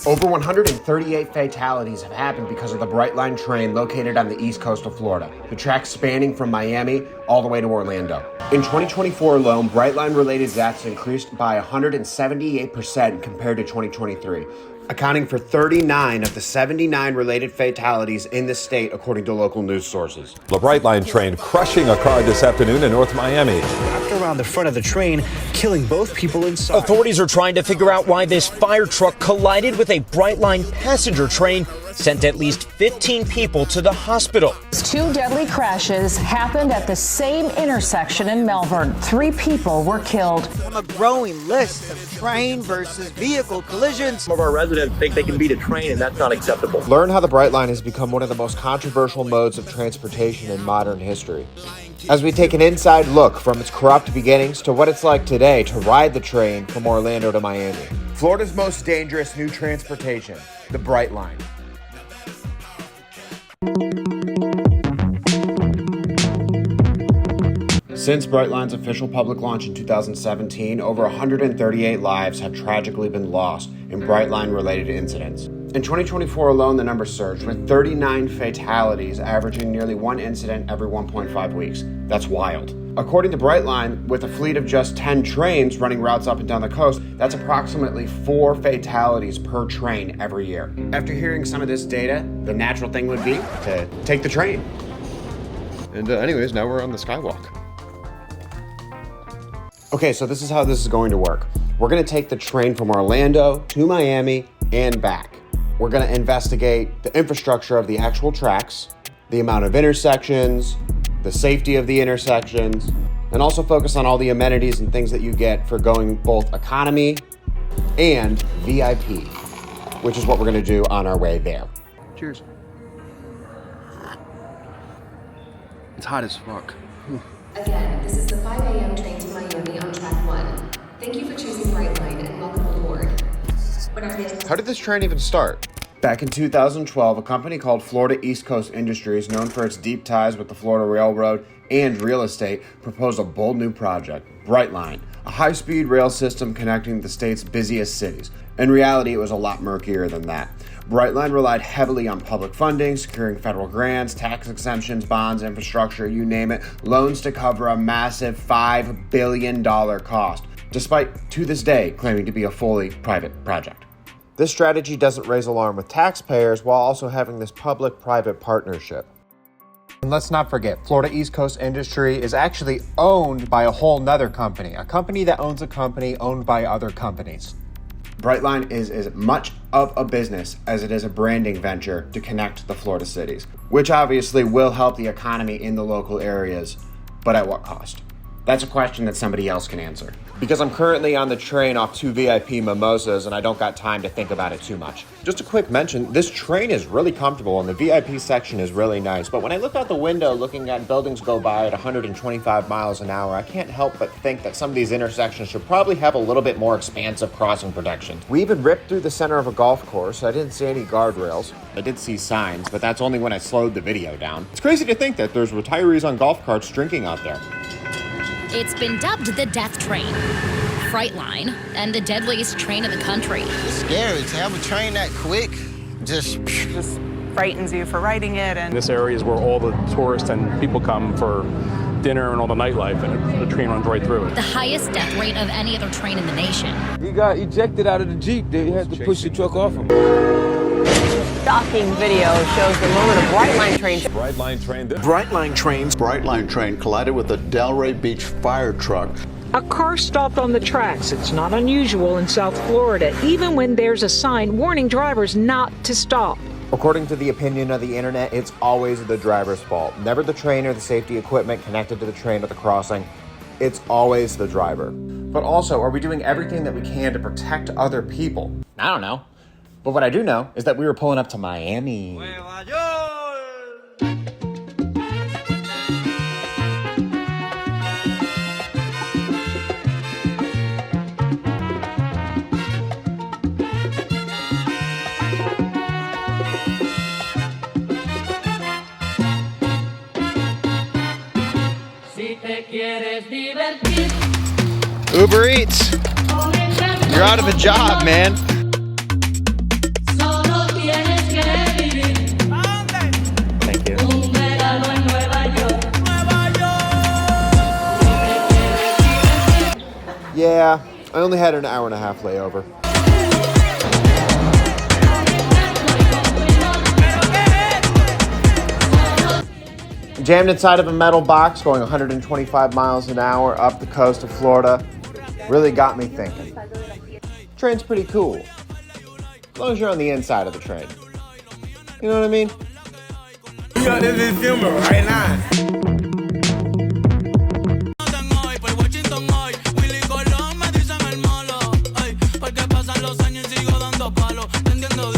Over 138 fatalities have happened because of the Brightline train located on the east coast of Florida, the track spanning from Miami all the way to Orlando. In 2024 alone, Brightline-related deaths increased by 178% compared to 2023, accounting for 39 of the 79 related fatalities in the state, according to local news sources. The Brightline train crushing a car this afternoon in North Miami. Wrapped around the front of the train, killing both people inside. Authorities are trying to figure out why this fire truck collided with a Brightline passenger train, sent at least 15 people to the hospital. Two deadly crashes happened at the same intersection in Melbourne. 3 people were killed. A growing list of train versus vehicle collisions. Some of our residents think they can beat a train, and that's not acceptable. Learn how the Brightline has become one of the most controversial modes of transportation in modern history, as we take an inside look from its corrupt beginnings to what it's like today to ride the train from Orlando to Miami. Florida's most dangerous new transportation, the Brightline. Since Brightline's official public launch in 2017, over 138 lives have tragically been lost in Brightline-related incidents. In 2024 alone, the number surged, with 39 fatalities, averaging nearly 1 incident every 1.5 weeks. That's wild. According to Brightline, with a fleet of just 10 trains running routes up and down the coast, that's approximately 4 fatalities per train every year. After hearing some of this data, the natural thing would be to take the train. And anyways, now we're on the skywalk. Okay, so this is how this is going to work. We're going to take the train from Orlando to Miami and back. We're going to investigate the infrastructure of the actual tracks, the amount of intersections, the safety of the intersections, and also focus on all the amenities and things that you get for going both economy and VIP, which is what we're going to do on our way there. Cheers. It's hot as fuck. Again, this is the 5 a.m. train to Miami on track 1. Thank you for choosing Brightline and welcome aboard. How did this train even start? Back in 2012, a company called Florida East Coast Industries, known for its deep ties with the Florida Railroad and real estate, proposed a bold new project, Brightline, a high-speed rail system connecting the state's busiest cities. In reality, it was a lot murkier than that. Brightline relied heavily on public funding, securing federal grants, tax exemptions, bonds, infrastructure, you name it, loans to cover a massive $5 billion cost, despite, to this day, claiming to be a fully private project. This strategy doesn't raise alarm with taxpayers while also having this public-private partnership. And let's not forget, Florida East Coast Industry is actually owned by a whole nother company, a company that owns a company owned by other companies. Brightline is as much of a business as it is a branding venture to connect the Florida cities, which obviously will help the economy in the local areas, but at what cost? That's a question that somebody else can answer. Because I'm currently on the train off 2 VIP mimosas and I don't got time to think about it too much. Just a quick mention, this train is really comfortable and the VIP section is really nice, but when I look out the window looking at buildings go by at 125 miles an hour, I can't help but think that some of these intersections should probably have a little bit more expansive crossing protection. We even ripped through the center of a golf course. I didn't see any guardrails. I did see signs, but that's only when I slowed the video down. It's crazy to think that there's retirees on golf carts drinking out there. It's been dubbed the death train, Frightline, and the deadliest train in the country. It's scary to have a train that quick. Just frightens you for riding it. And this area is where all the tourists and people come for dinner and all the nightlife, and the train runs right through it. The highest death rate of any other train in the nation. He got ejected out of the Jeep. They had to push the truck off him. Shocking video shows the moment a Brightline train. Brightline train collided with a Delray Beach fire truck. A car stopped on the tracks. It's not unusual in South Florida, even when there's a sign warning drivers not to stop. According to the opinion of the internet, it's always the driver's fault. Never the train or the safety equipment connected to the train at the crossing. It's always the driver. But also, are we doing everything that we can to protect other people? I don't know. But what I do know is that we were pulling up to Miami. Uber Eats. You're out of a job, man. Yeah, I only had an hour and a half layover. Jammed inside of a metal box going 125 miles an hour up the coast of Florida really got me thinking. Train's pretty cool, as long as you're on the inside of the train. You know what I mean? Porque pasan los años y sigo dando palo. Te entiendo,